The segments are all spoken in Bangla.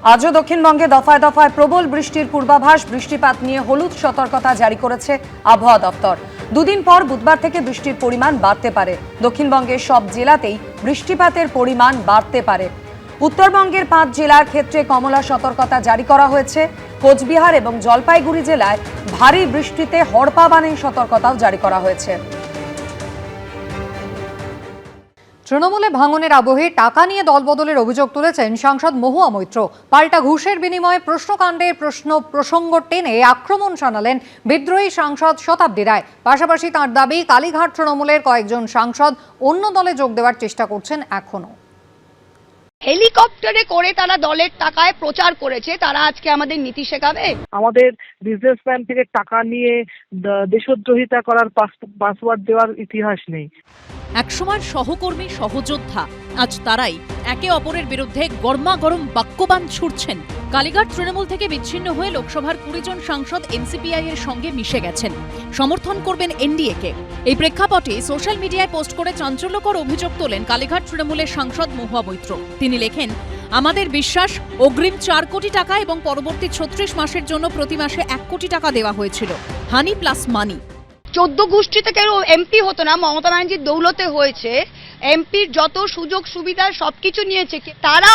আজও দক্ষিণবঙ্গে দফায় দফায় প্রবল বৃষ্টির পূর্বাভাস। বৃষ্টিপাত নিয়ে হলুদ সতর্কতা জারি করেছে আবহাওয়া দপ্তর। দুদিন পর বুধবার থেকে বৃষ্টির পরিমাণ বাড়তে পারে। দক্ষিণবঙ্গের সব জেলাতেই বৃষ্টিপাতের পরিমাণ বাড়তে পারে। উত্তরবঙ্গের 5 জেলার ক্ষেত্রে কমলা সতর্কতা জারি করা হয়েছে। কোচবিহার এবং জলপাইগুড়ি জেলায় ভারী বৃষ্টিতে হড়পাবানের সতর্কতাও জারি করা হয়েছে। তৃণমূলে ভাঙনের আবহে টাকা নিয়ে দলবদলের অভিযোগ তুলেছেন সাংসদ মহুয়া মৈত্র। পাল্টা ঘুষের বিনিময়ে প্রশ্নকাণ্ডের প্রসঙ্গ টেনে আক্রমণ শানালেন বিদ্রোহী সাংসদ শতাব্দী রায়। পাশাপাশি তাঁর দাবি, কালীঘাট তৃণমূলের কয়েকজন সাংসদ অন্য দলে যোগ দেওয়ার চেষ্টা করছেন এখনো। হেলিকপ্টারে করে তারা দলের টাকায় প্রচার করেছে, তারা আজকে আমাদের নীতি শেখাবে? আমাদের বিজনেসম্যান থেকে টাকা নিয়ে দেশদ্রোহিতা করার পাসওয়ার্ড দেওয়ার ইতিহাস নেই। একসময় সহকর্মী সহযোদ্ধা, আজ তারাই একে অপরের বিরুদ্ধে গরমাগরম বাক্যবাণ ছুড়ছেন। কালীঘাট তৃণমূল থেকে বিচ্ছিন্ন হয়ে লোকসভার 20 জন সাংসদ এনসিপিআই এর সঙ্গে মিশে গেছেন, সমর্থন করবেন এনডিএ কে। এই প্রেক্ষাপটে সোশ্যাল মিডিয়ায় পোস্ট করে চাঞ্চল্যকর অভিযোগ তোলেন কালীঘাট তৃণমূলের সাংসদ মহুয়া মৈত্র। তিনি লেখেন, আমাদের বিশ্বাস অগ্রিম 4 কোটি টাকা এবং পরবর্তী 36 মাসের জন্য প্রতি মাসে 1 কোটি টাকা দেওয়া হয়েছিল। হানি প্লাস মানি। 14 গোষ্ঠীতে কেউ এমপি হতো না, মমতা ব্যানার্জির দৌলতে হয়েছে। এমপির যত সুযোগ সুবিধা সবকিছু নিয়েছে। তারা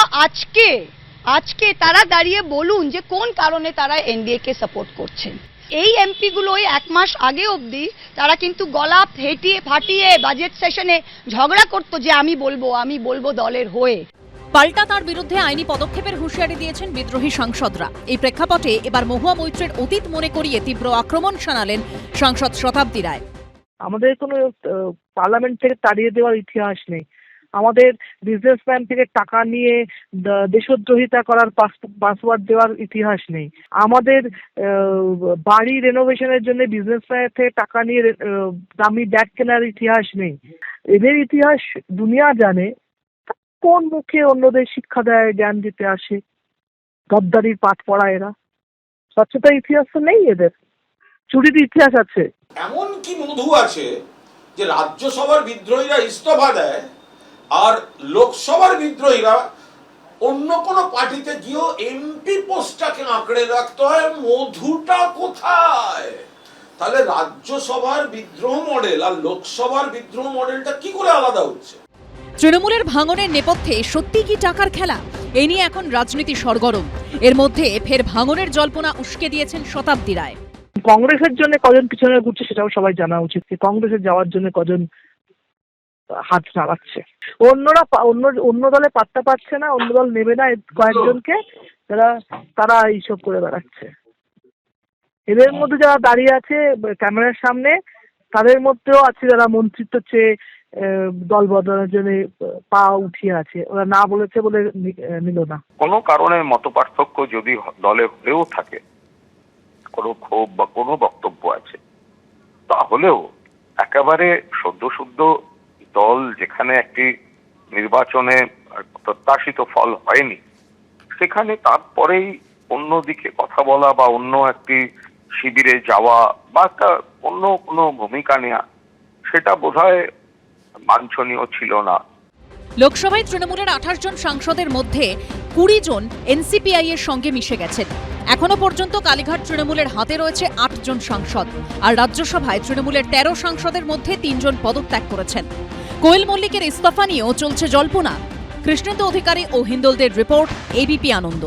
আজকে তারা দাঁড়িয়ে বলুন যে কোন কারণে তারা এনডিএ কে সাপোর্ট করছেন। এই এমপি গুলো ওই 1 মাস আগে অবধি তারা কিন্তু গলা ফাটিয়ে বাজেট সেশনে ঝগড়া করতো যে আমি বলবো দলের হয়ে। পাল্টা তার বিরুদ্ধে আইনি পদক্ষেপের হুঁশিয়ারি দিয়েছেন বিদ্রোহী সাংসদরা। এই প্রেক্ষাপটে এবার মহুয়া মৈত্রের অতীত মনে করিয়ে তীব্র আক্রমণ শানালেন সাংসদ শতাব্দী রায়। আমাদের কোনো পার্লামেন্ট থেকে তাড়িয়ে দেওয়ার ইতিহাস নেই। আমাদের বিজনেসম্যান থেকে টাকা নিয়ে দেশদ্রোহিতা করার পাসওয়ার্ড দেওয়ার ইতিহাস নেই। আমাদের বাড়ি রেনোভেশনের জন্য বিজনেসম্যান থেকে টাকা নিয়ে দামি ব্যাগ কেনার ইতিহাস নেই। এদের ইতিহাস দুনিয়া জানে। কোন মুখে অন্যদের শিক্ষা দেয়, জ্ঞান দিতে আসে? গদ্দারির পাঠ পড়া এরা। স্বচ্ছতার ইতিহাস তো নেই এদের, চুরির ইতিহাস আছে। এমন কি মধু আছে যে রাজ্যসভার বিদ্রোহীরা ইস্তফা দেয় আর লোকসভার বিদ্রোহীরা অন্য কোনো পার্টিতে গিয়েও এমপি পোস্টটাকে আঁকড়ে রাখতে হয়? মধুটা কোথায়? তাহলে রাজ্যসভার বিদ্রোহ মডেল আর লোকসভার বিদ্রোহ মডেলটা কি করে আলাদা হচ্ছে? তৃণমূলের ভাঙনের নেপথ্যে সত্যি কি টাকার খেলা? এ নিয়ে এখন রাজনীতি সরগরম। এর মধ্যে ফের ভাঙনের জল্পনা উস্কে দিয়েছেন শতাব্দী রায়। কংগ্রেসের জন্য কজন পিছনে ঘুরছে সেটাও সবাই জানা উচিত। কংগ্রেসে যাওয়ার জন্য কজন হাত নাড়াচ্ছে। অন্য দলে পাত্তা পাচ্ছে না, অন্য দল নেবে না কয়েকজনকে, তারা এইসব করে বেড়াচ্ছে। এদের মধ্যে যারা দাঁড়িয়ে আছে ক্যামেরার সামনে, তাদের মধ্যেও আছে যারা মন্ত্রিত্ব চেয়ে দল বদলানোর জন্য পা উঠিয়ে আছে। ওরা না বলেছে বলে নিল না। কোনো কারণে মতপার্থক্য যদি দলে হলেও থাকে, কোনো ক্ষোভ বা কোনো বক্তব্য আছে, তাহলেও একেবারে সদ্য দল যেখানে একটি নির্বাচনে প্রত্যাশিত ফল হয়নি, সেখানে তারপরেই অন্যদিকে কথা বলা বা অন্য একটি শিবিরে যাওয়া বা একটা অন্য কোনো ভূমিকা নেওয়া, সেটা বোধহয় বাঞ্ছনীয় ছিল না। লোকসভায় তৃণমূলের 28 জন সাংসদের মধ্যে 20 জন এনসিপিআই এর সঙ্গে মিশে গেছেন। এখনো পর্যন্ত কালীঘাট তৃণমূলের হাতে রয়েছে 8 জন সাংসদ, আর রাজ্যসভায় তৃণমূলের 13 সাংসদের মধ্যে 3 জন পদত্যাগ করেছেন। কোয়েল মল্লিকের ইস্তফা নিয়েও চলছে জল্পনা। কৃষ্ণেন্দু অধিকারী ও হিন্দলদের রিপোর্ট, এবিপি আনন্দ।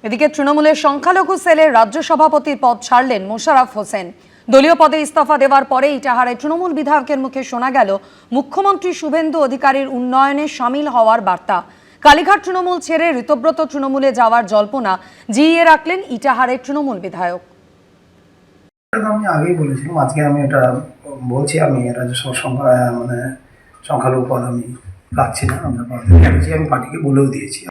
এদিকে তৃণমূলের সংখ্যালঘু সেলের রাজ্য সভাপতির পদ ছাড়লেন মোশাররফ হোসেন। দলীয় পদে ইস্তফা দেওয়ার পরে ইটাহারে তৃণমূল বিধায়কের মুখে শোনা গেল মুখ্যমন্ত্রী শুভেন্দু অধিকারীর উন্নয়নে সামিল হওয়ার বার্তা। কালীঘাট তৃণমূল ছেড়ে ঋতব্রত তৃণমূলে যাওয়ার জল্পনা জিইয়ে রাখলেন ইটাহারের তৃণমূল বিধায়ক। আমি আগেই বলেছিলাম, আজকে আমি এটা বলছি, আমি রাজ্যসভা সংখ্যালঘু পদ আমি রাখছি না। আমি পার্টিকে বলেও দিয়েছি।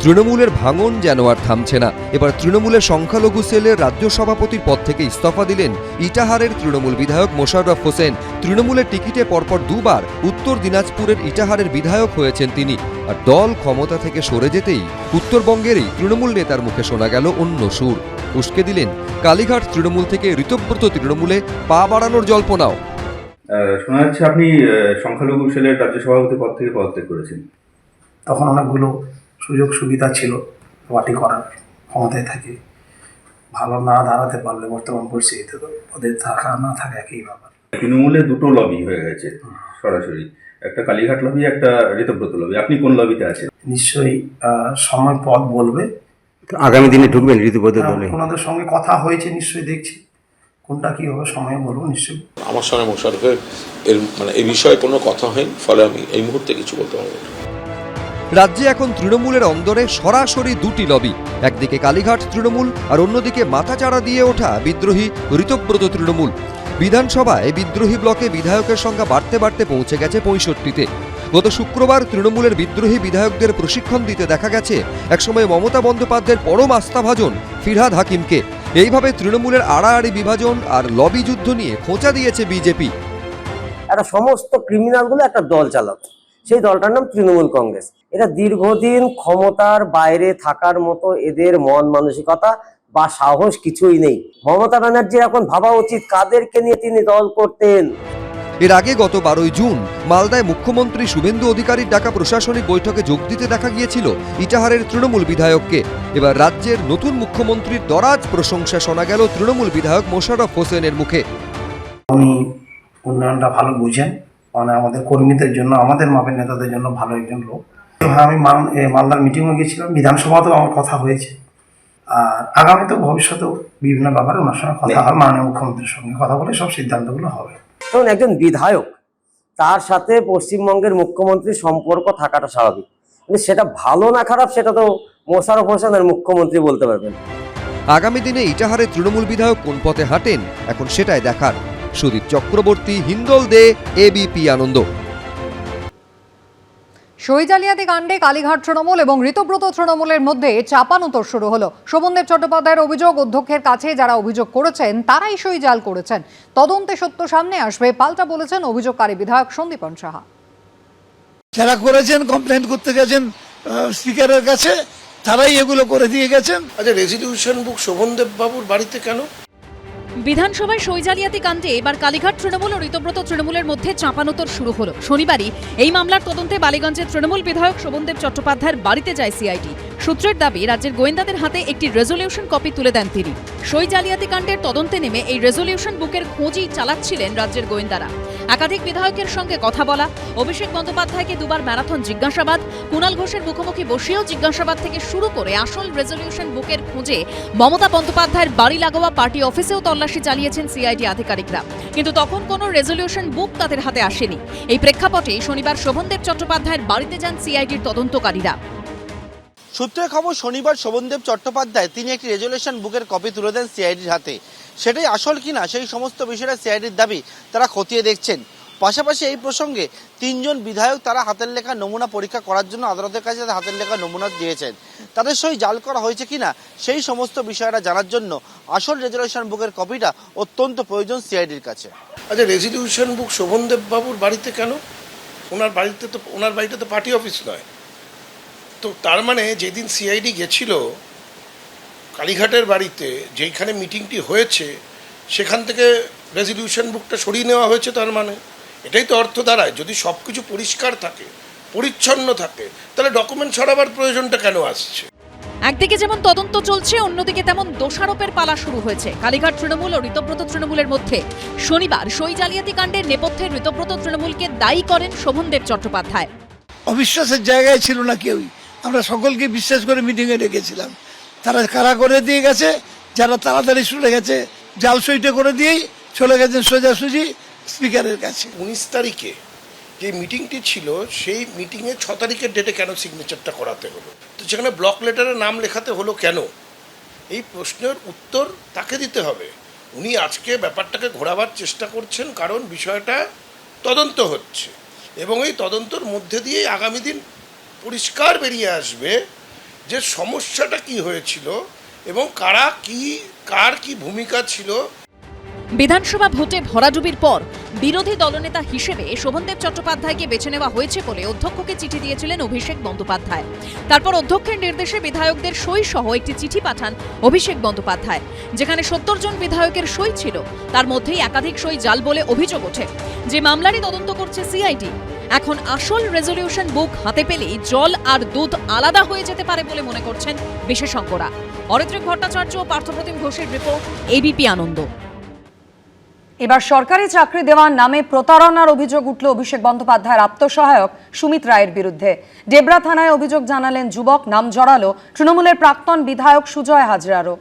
তৃণমূলের ভাঙন যেন আর থামছে না। এবার তৃণমূলের সংখ্যালঘু সেলের রাজ্য সভাপতির পদ থেকে ইস্তফা দিলেন ইটাহারের তৃণমূল বিধায়ক মোশাররফ হোসেন। তৃণমূলের টিকিটে পরপর 2 বার উত্তর দিনাজপুরের ইটাহারের বিধায়ক হয়েছেন তিনি। আর দল ক্ষমতা থেকে সরে যেতেই উত্তরবঙ্গেরই তৃণমূল নেতার মুখে শোনা গেল অন্য সুর। উস্কে দিলেন কালীঘাট তৃণমূল থেকে ঋতব্রত তৃণমূলে পা বাড়ানোর জল্পনাও। শোনা যাচ্ছে আপনি সংখ্যালঘু সেলের রাজ্য সভাপতি পদ থেকে পদত্যাগ করেছেন। তখন অনেকগুলো সুযোগ সুবিধা ছিল, পার্টি করার ক্ষমতায় থাকে, ভালো না দাঁড়াতে পারলে বর্তমান পরিস্থিতিতে তো ওদের থাকা না থাকা একই ব্যাপার। তৃণমূলে দুটো লবি হয়ে গেছে সরাসরি, একটা কালীঘাট লবি, একটা ঋতব্রত লবি। আপনি কোন লবিতে আছেন? নিশ্চয়ই সময় পথ বলবে। আগামী দিনে ঢুকবেন ঋতুব্রত দলে? ওনাদের সঙ্গে কথা হয়েছে, নিশ্চয়ই দেখছি কোনটা কি হবে, সময় বলবো নিশ্চয়ই। আমার সঙ্গে মোশাররফের এই বিষয়ে কোনো কথা হয়নি, ফলে আমি এই মুহূর্তে কিছু বলতে পারবো না। রাজ্যে এখন তৃণমূলের অন্দরে সরাসরি দুটি লবি, একদিকে কালীঘাট তৃণমূল আর অন্যদিকে মাথাচাড়া দিয়ে ওঠা বিদ্রোহী ঋতব্রত তৃণমূল। বিধানসভায় বিদ্রোহী ব্লকে বিধায়কের সংখ্যা বাড়তে বাড়তে পৌঁছে গেছে 65-তে। গত শুক্রবার তৃণমূলের বিদ্রোহী বিধায়কদের প্রশিক্ষণ দিতে দেখা গেছে একসময় মমতা বন্দ্যোপাধ্যায়ের পরম আস্থাভাজন ফিরহাদ হাকিমকে। এইভাবে তৃণমূলের আড়াআড়ি বিভাজন আর লবি যুদ্ধ নিয়ে খোঁচা দিয়েছে বিজেপি। একটা সমস্ত ক্রিমিনালগুলো একটা দল চালাতো, সেই দলটার নাম তৃণমূল কংগ্রেস। এটা দীর্ঘদিন ক্ষমতার বাইরে থাকার মতো এদের মন মানসিকতা বা সাহস কিছুই নেই। মমতা ব্যানার্জির এখন ভাবা উচিত কাদেরকে নিয়ে তিনি দল করতেন। এর আগে গত 12 জুন মালদায় মুখ্যমন্ত্রী শুভেন্দু অধিকারীর ডাকা প্রশাসনিক বৈঠকে যোগ দিতে দেখা গিয়েছিল ইটাহারের তৃণমূল বিধায়ককে। এবার রাজ্যের নতুন মুখ্যমন্ত্রীর দরাজ প্রশংসা শোনা গেল তৃণমূল বিধায়ক মোশাররফ হোসেনের মুখে। উনি উন্নয়নটা ভালো বুঝেন, মানে আমাদের কর্মীদের জন্য, আমাদের মাপের নেতাদের জন্য ভালো একজন লোক। আমি মালদার মিটিংয়ে গেছিলাম, বিধানসভাতেও আমার কথা হয়েছে, আর আগামীতেও ভবিষ্যতেও বিভিন্ন ব্যাপারে ওনার সঙ্গে কথা হয়। মাননীয় মুখ্যমন্ত্রীর সঙ্গে কথা বলে সব সিদ্ধান্তগুলো হবে। কারণ একজন বিধায়ক, তার সাথে পশ্চিমবঙ্গের মুখ্যমন্ত্রীর সম্পর্ক থাকাটা স্বাভাবিক, কিন্তু সেটা ভালো না খারাপ সেটা তো মোশাররফ হোসেনের মুখ্যমন্ত্রী বলতে পারবেন। আগামী দিনে ইটাহারের তৃণমূল বিধায়ক কোন পথে হাঁটেন এখন সেটাই দেখার। সুদীপ চক্রবর্তী, হিন্দল দে, এবিপি আনন্দ। সই জালিয়াতি কাণ্ডে কালীঘাট তৃণমূল এবং ঋতব্রত তৃণমূলের মধ্যে চাপানোতর শুরু হলো। শোভনদেব চট্টোপাধ্যায়ের অভিযোগ, অধ্যক্ষের কাছে যারা অভিযোগ করেছেন তারাই সই জাল করেছেন। তদন্তে সত্য সামনে আসবে, পাল্টা বলেছেন অভিযোগকারী বিধায়ক সন্দীপন সাহা। যারা করেছেন, কমপ্লেন করতে গেছেন স্পিকারের কাছে, তারাই এগুলো করে দিয়ে গেছেন। আচ্ছা, রেজলিউশন বুক শোভনদেব বাবুর বাড়িতে কেন? বিধানসভায় সই জালিয়াতি কাণ্ডে এবার কালীঘাট তৃণমূল ও ঋতব্রত তৃণমূলের মধ্যে চাপানোতর শুরু হলো। শনিবারই এই মামলার তদন্তে বালিগঞ্জের তৃণমূল বিধায়ক শোভনদেব চট্টোপাধ্যায়ের বাড়িতে যায় সিআইডি। সূত্রের দাবি, রাজ্যের গোয়েন্দাদের হাতে একটি রেজলিউশন কপি তুলে দেন তিনি। সই জালিয়াতি কাণ্ডের তদন্তে নেমে এই রেজলিউশন বুকের খোঁজই চালাচ্ছিলেন রাজ্যের গোয়েন্দারা। একাধিক বিধায়কের সঙ্গে কথা বলা, অভিষেক বন্দ্যোপাধ্যায়কে দুবার ম্যারাথন জিজ্ঞাসাবাদ, কুণাল ঘোষের মুখোমুখি বসেও জিজ্ঞাসাবাদ থেকে শুরু করে আসল রেজলিউশন বুকের খোঁজে মমতা বন্দ্যোপাধ্যায়ের বাড়ি লাগোয়া পার্টি অফিসেও তল্লাশি চালিয়েছেন সিআইডি আধিকারিকরা, কিন্তু তখন কোনো রেজলিউশন বুক তাদের হাতে আসেনি। এই প্রেক্ষাপটে শনিবার শোভনদেব চট্টোপাধ্যায়ের বাড়িতে যান সিআইডির তদন্তকারীরা। সূত্রের খবর, শনিবার শোভনদেব চট্টোপাধ্যায় তিনি একটি রেজলিউশন বুকের কপি তুলে দেন সিআইডির হাতে। সেটাই আসল কিনা সেই সমস্ত বিষয়টা সিআইডির দাবি তারা খতিয়ে দেখছেন। পাশাপাশি এই প্রসঙ্গে 3 জন বিধায়ক তারা হাতের লেখা নমুনা পরীক্ষা করার জন্য আদালতের কাছে তাদের হাতের লেখা নমুনা দিয়েছেন। তাদের সই জাল করা হয়েছে কিনা সেই সমস্ত বিষয়টা জানার জন্য আসল রেজলিউশন বুকের কপিটা অত্যন্ত প্রয়োজন সিআইডির কাছে। আচ্ছা, রেজলিউশন বুক শোভনদেব বাবুর বাড়িতে কেন? ওনার বাড়িতে তো পার্টি অফিস নয়। তো তার মানে যেদিন সিআইডি গেছিল কালীঘাটের বাড়িতে, যেইখানে মিটিংটি হয়েছে, সেখান থেকে রেজলিউশন বুকটা সরিয়ে নেওয়া হয়েছে। তার মানে এটাই তো অর্থ দাঁড়ায়, যদি সব কিছু পরিষ্কার থাকে, পরিচ্ছন্ন থাকে, তাহলে ডকুমেন্ট সরাবার প্রয়োজনটা কেন আসছে? একদিকে যেমন তদন্ত চলছে, অন্যদিকে তেমন দোষারোপের পালা শুরু হয়েছে কালীঘাট তৃণমূল ও ঋতব্রত তৃণমূলের মধ্যে। শনিবার সই জালিয়াতি কাণ্ডের নেপথ্যে ঋতব্রত তৃণমূলকে দায়ী করেন শোভনদেব চট্টোপাধ্যায়। অবিশ্বাসের জায়গায় ছিল না কেউই, আমরা সকলকে বিশ্বাস করে মিটিংয়ে ডেকেছিলাম। তারা কারা করে দিয়ে গেছে, যারা তাড়াতাড়ি চলে গেছে জাল সইটা করে দিয়েই চলে গেছেন সোজাসুজি স্পিকারের কাছে। 19 তারিখে যে মিটিংটি ছিল, সেই মিটিংয়ে 6 তারিখের ডেটে কেন সিগনেচারটা করাতে হলো? তো সেখানে ব্লক লেটারে নাম লেখাতে হলো কেন? এই প্রশ্নের উত্তর তাকে দিতে হবে। উনি আজকে ব্যাপারটাকে ঘোরাবার চেষ্টা করছেন, কারণ বিষয়টা তদন্ত হচ্ছে এবং এই তদন্তর মধ্যে দিয়ে আগামী দিন পরিষ্কার বেরিয়ে আসবে যে সমস্যাটা কি হয়েছিল এবং কার কি ভূমিকা ছিল। বিধানসভা ভোটে ভরাডুবির পর বিরোধী দলনেতা হিসেবে শোভনদেব চট্টোপাধ্যায়কে বেছে নেওয়া হয়েছে বলে অধ্যক্ষকে চিঠি দিয়েছিলেন অভিষেক বন্দ্যোপাধ্যায়। তারপর অধ্যক্ষের নির্দেশে বিধায়কদের সই সহ একটি চিঠি পাঠান অভিষেক বন্দ্যোপাধ্যায়, যেখানে 70 জন বিধায়কের সই ছিল। তার মধ্যেই একাধিক সই জাল বলে অভিযোগ ওঠে। যে মামলারই তদন্ত করছে সিআইডি, এখন আসল রেজলিউশন বুক হাতে পেলেই জল আর দুধ আলাদা হয়ে যেতে পারে বলে মনে করছেন বিশেষজ্ঞরা। অরিত্রিক ভট্টাচার্য ও পার্থপ্রতিম ঘোষের রিপোর্ট, এবিপি আনন্দ। এবার সরকারি চাকরি দেওয়ার নামে প্রতারণার অভিযোগ উঠল অভিষেক বন্দ্যোপাধ্যায়ের আত্মসহায়ক সুমিত রায়ের বিরুদ্ধে। ডেবরা থানায় অভিযোগ জানালেন যুবক, নাম জড়ালো তৃণমূলের প্রাক্তন বিধায়ক সুজয় হাজরারও।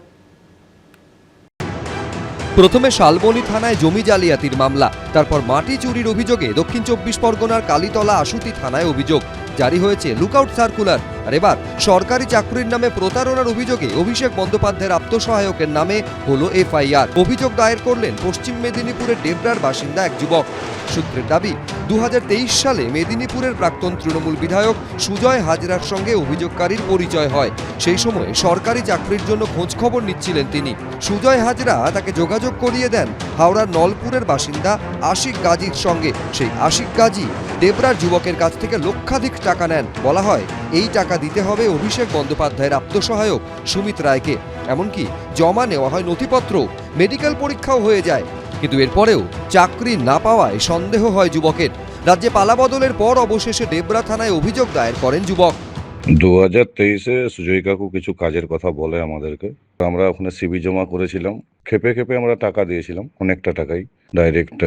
প্রথমে শালবনী থানায় জমি জালিয়াতির মামলা, তারপর মাটি চুরির অভিযোগে দক্ষিণ 24 পরগনার কালীতলা আশুতি থানায় অভিযোগ। জারি হয়েছে লুকআউট সার্কুলার। আর এবার সরকারি চাকরির নামে প্রতারণার অভিযোগে অভিষেক বন্দ্যোপাধ্যায়ের আত্মসহায়কের নামে হলো এফআইআর। অভিযোগ দায়ের করলেন পশ্চিম মেদিনীপুরের ডেবরার বাসিন্দা এক যুবক। সূত্রের দাবি, 2023 সালে মেদিনীপুরের প্রাক্তন তৃণমূল বিধায়ক সুজয় হাজরার সঙ্গে অভিযোগকারীর পরিচয় হয়। সেই সময় সরকারি চাকরির জন্য খোঁজ খবর নিচ্ছিলেন তিনি। সুজয় হাজরা তাকে যোগাযোগ করিয়ে দেন হাওড়ার নলপুরের বাসিন্দা আশিক গাজীর সঙ্গে। সেই আশিক গাজী ডেবরার যুবকের কাছ থেকে লক্ষাধিক টাকা নেন। বলা হয় এই টাকা দিতে হবে অভিষেক বন্দ্যোপাধ্যায়ের আত্মসহায়ক সুমিত রায়কে। এমনকি জমা নেওয়া হয় নথিপত্র, মেডিকেল পরীক্ষাও হয়ে যায়। কিন্তু এরপরেও চাকরি না পাওয়ায় সন্দেহ হয় যুবকের। রাজ্যে পালাবদলের পর অবশেষে ডেবরা থানায় অভিযোগ দায়ের করেন যুবক। 2023-এ সুজয় কাকু কিছু কাজের কথা বলে আমাদেরকে। আমরা ওখানে সিবি জমা করেছিলাম, খেপে খেপে আমরা টাকা দিয়েছিলাম, অনেকটা টাকাই। ডাইরেক্ট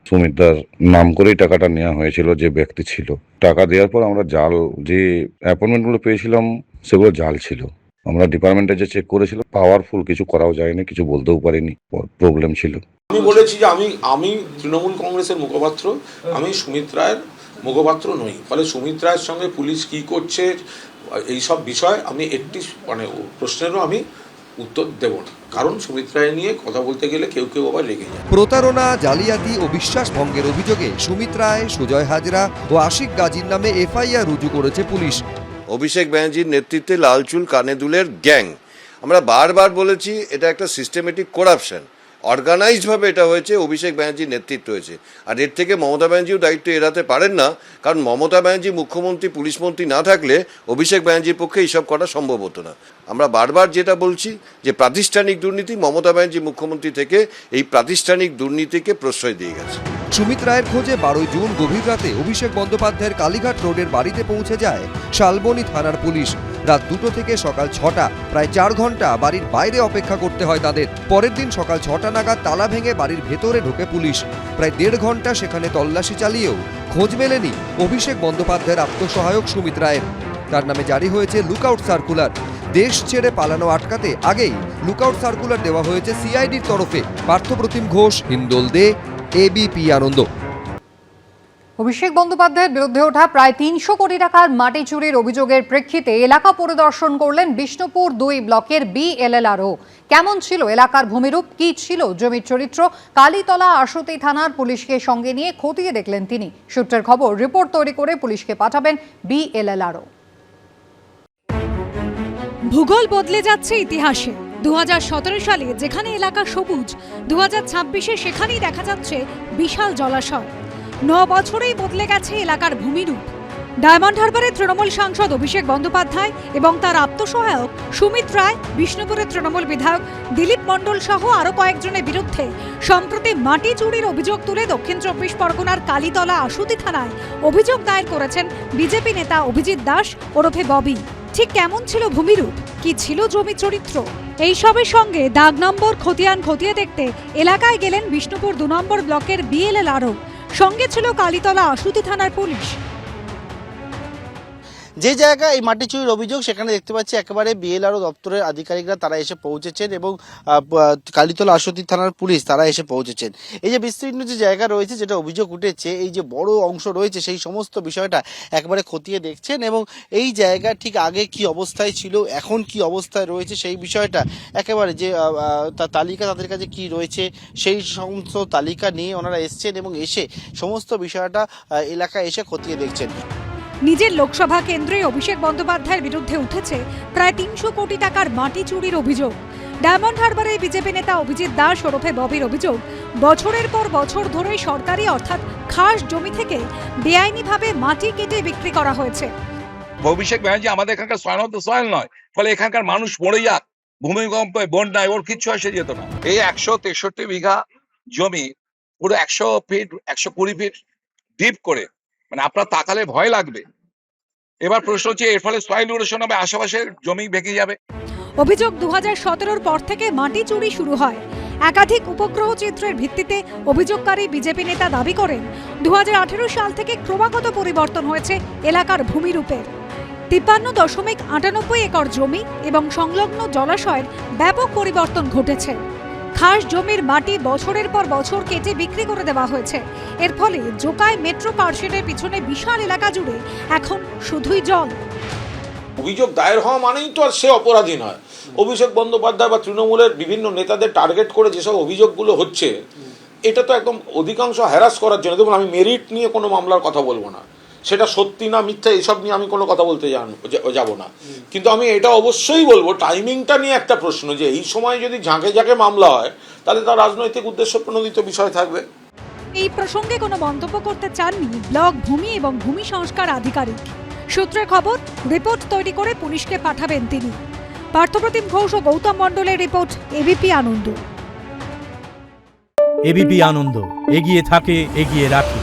সুমিতদার নাম করেই টাকাটা নেওয়া হয়েছিল যে ব্যক্তি ছিল। টাকা দেওয়ার পর আমরা জাল যে অ্যাপয়েন্টমেন্টগুলো পেয়েছিলাম সেগুলো জাল ছিল। আমরা ডিপার্টমেন্টে যে চেক করেছিল, পাওয়ারফুল কিছু করাও যায়নি, কিছু বলতেও পারিনি, প্রবলেম ছিল। আমি বলেছি যে আমি তৃণমূল কংগ্রেসের মুখপাত্র, আমি সুমিত রায়ের মুখপাত্র নই। ফলে সুমিত রায়ের সঙ্গে পুলিশ কি করছে এইসব বিষয় আমি একটি প্রশ্নেরও আমি উত্তর দেব না, কারণ সুমিত রায় নিয়ে কথা বলতে গেলে কেউ কেউ আবার রেগে যায়। প্রতারণা, জালিয়াতি ও বিশ্বাস ভঙ্গের অভিযোগে সুমিত রায়, সুজয় হাজরা ও আশিক গাজীর নামে এফআইআর রুজু করেছে পুলিশ। অভিষেক ব্যানার্জির নেতৃত্বে লালচুল কানেদুলের গ্যাং। আমরা বারবার বলেছি এটা একটা সিস্টেমেটিক করাপশন, অর্গানাইজডভাবে এটা হয়েছে, অভিষেক ব্যানার্জির নেতৃত্ব হয়েছে। আর এর থেকে মমতা ব্যানার্জিও দায়িত্ব এড়াতে পারেন না, কারণ মমতা ব্যানার্জি মুখ্যমন্ত্রী, পুলিশ মন্ত্রী না থাকলে অভিষেক ব্যানার্জির পক্ষে এইসব করা সম্ভব হতো না। আমরা বারবার যেটা বলছি যে প্রাতিষ্ঠানিক দুর্নীতি, মমতা ব্যানার্জি মুখ্যমন্ত্রী থেকে এই প্রাতিষ্ঠানিক দুর্নীতিকে প্রশ্রয় দিয়ে গেছে। সুমিত রায়ের খোঁজে 12 জুন গভীর রাতে অভিষেক বন্দ্যোপাধ্যায়ের কালীঘাট রোডের বাড়িতে পৌঁছে যায় শালবনী থানার পুলিশ। রাত 2টো থেকে সকাল 6টা, প্রায় 4 ঘন্টা বাড়ির বাইরে অপেক্ষা করতে হয় তাদের। পরের দিন সকাল 6টা নাগাদ তালা ভেঙে বাড়ির ভেতরে ঢোকে পুলিশ। প্রায় 1.5 ঘন্টা সেখানে তল্লাশি চালিয়েও খোঁজ মেলেনি অভিষেক বন্দ্যোপাধ্যায়ের আত্মসহায়ক সুমিত রায়ের। তার নামে জারি হয়েছে লুকআউট সার্কুলার। দেশ ছেড়ে পালানো আটকাতে আগেই লুকআউট সার্কুলার দেওয়া হয়েছে সিআইডির তরফে। পার্থপ্রতিম ঘোষ, হিন্দোল দে, এবিপি আনন্দ। অভিষেক বন্দ্যোপাধ্যায়ের বিরুদ্ধে ওঠা প্রায় 300 কোটি টাকার মাটি চুরির অভিযোগের প্রেক্ষিতে এলাকা পরিদর্শন করলেন বিষ্ণুপুর 2 ব্লকের বিএলএলআরও। কেমন ছিল এলাকার ভূমিরূপ, কি ছিল জমির চরিত্র, কালীতলা আশুতি থানার পুলিশকে সঙ্গে নিয়ে খতিয়ে দেখলেন তিনি। সূত্রের খবর, রিপোর্ট তৈরি করে পুলিশকে পাঠাবেন বিএলএলআরও। ভূগোল বদলে যাচ্ছে ইতিহাসে। 2017 সালে যেখানে এলাকা সবুজ, 2026-এ সেখানেই দেখা যাচ্ছে বিশাল জলাশয়। 9 বছরেই বদলে গেছে এলাকার ভূমিরূপ। ডায়মন্ড হারবারের তৃণমূল সাংসদ অভিষেক বন্দ্যোপাধ্যায় এবং তার আত্মসহায়ক সুমিত রায়, বিষ্ণুপুরের তৃণমূল বিধায়ক দিলীপ মণ্ডল সহ আরও কয়েকজনের বিরুদ্ধে সম্প্রতি মাটি চুরির অভিযোগ তুলে দক্ষিণ 24 পরগনার কালীতলা আশুতি থানায় অভিযোগ দায়ের করেছেন বিজেপি নেতা অভিজিৎ দাস ওরফে ববি। ঠিক কেমন ছিল ভূমিরূপ, কি ছিল জমি চরিত্র, এইসবের সঙ্গে দাগ নম্বর খতিয়ে দেখতে এলাকায় গেলেন বিষ্ণুপুর 2 নম্বর ব্লকের বিএলএলআরও। সঙ্গে ছিল কালীতলা আশুতি থানার পুলিশ। যে জায়গায় এই মাটি চুরির অভিযোগ, সেখানে দেখতে পাচ্ছি একেবারে বিএলআরও দপ্তরের আধিকারিকরা তারা এসে পৌঁছেছেন এবং কালীতলা আশুতি থানার পুলিশ তারা এসে পৌঁছেছেন। এই যে বিস্তীর্ণ যে জায়গা রয়েছে, যেটা অভিযোগ উঠেছে, এই যে বড় অংশ রয়েছে, সেই সমস্ত বিষয়টা একবারে খতিয়ে দেখছেন এবং এই জায়গা ঠিক আগে কি অবস্থায় ছিল, এখন কি অবস্থায় রয়েছে, সেই বিষয়টা একেবারে যে তালিকা তাদের কাছে কি রয়েছে, সেই সমস্ত তালিকা নিয়ে ওনারা এসছেন এবং এসে সমস্ত বিষয়টা এলাকায় এসে খতিয়ে দেখছেন। নিজের লোকসভা কেন্দ্রে অভিষেক বন্দ্যোপাধ্যায়ের বিরুদ্ধে উঠেছে প্রায় 300 কোটি টাকার মাটি চুরির অভিযোগ। ডায়মন্ড হারবারের বিজেপি নেতা অভিজিৎ দাস ওরফে ববির অভিযোগ, বছরের পর বছর ধরে সরকারি অর্থাৎ খাস জমি থেকে বেআইনিভাবে মাটি কেটে বিক্রি করা হয়েছে। অভিষেক ব্যানার্জি আমাদের এখানকার সয়েল নয়, ফলে এখানকার মানুষ মরে যাক, ভূমিকম্পে, বন্যায় ওর কিচ্ছু আসে যেত না। এই 163 বিঘা জমি পুরো 100 ফিট 120 ফিট ডিপ করে মানে আপনার তাকালে ভয় লাগবে। এবার প্রশ্ন হচ্ছে এর ফলে সয়েল ইরোশন হবে, আশেপাশের জমি ভেঙে যাবে। অভিযোগ 2017 পর থেকে মাটি চুরি শুরু হয়। একাধিক উপগ্রহ চিত্রের ভিত্তিতে অভিযোগকারী বিজেপি নেতা দাবি করেন 2018 সাল থেকে ক্রমাগত পরিবর্তন হয়েছে এলাকার ভূমিরূপের। 53.98 একর জমি এবং সংলগ্ন জলাশয়ের ব্যাপক পরিবর্তন ঘটেছে। খাস জমির মাটি বছরের পর বছর কেটে বিক্রি করে দেওয়া হয়েছে। এর ফলে জোকাই মেট্রো পার্সেলের পিছনে বিশাল এলাকা জুড়ে এখন শুধুই জল। অভিযোগ দায়ের হওয়া মানেই তো আর সে অপরাধী নয়। অভিষেক বন্দ্যোপাধ্যায় বা তৃণমূলের বিভিন্ন নেতাদের টার্গেট করে যেসব অভিযোগগুলো হচ্ছে, এটা তো একদম অধিকাংশ হ্যারাস করার জন্য। দেখুন, আমি মেরিট নিয়ে কোনো মামলার কথা বলবো না, সেটা সত্যি না মিথ্যা এইসব নিয়ে আমি কোনো কথা বলতে যাব না, কিন্তু আমি এটা অবশ্যই বলবো টাইমিংটা নিয়ে একটা প্রশ্ন, যে এই সময় যদি ঝাঁকে ঝাঁকে মামলা হয় তাহলে তার রাজনৈতিক উদ্দেশ্য প্রণোদিত বিষয় থাকবে। এই প্রসঙ্গে কোনো মন্তব্য করতে চাননি ব্লক ভূমি এবং ভূমি সংস্কার আধিকারিক। সূত্রের খবর, রিপোর্ট তৈরি করে পুলিশকে পাঠাবেন তিনি। পার্থপ্রতিম ঘোষ ও গৌতম মণ্ডলের রিপোর্ট, এবিপি আনন্দ। এবিপি আনন্দ, এগিয়ে থাকে, এগিয়ে রাখে।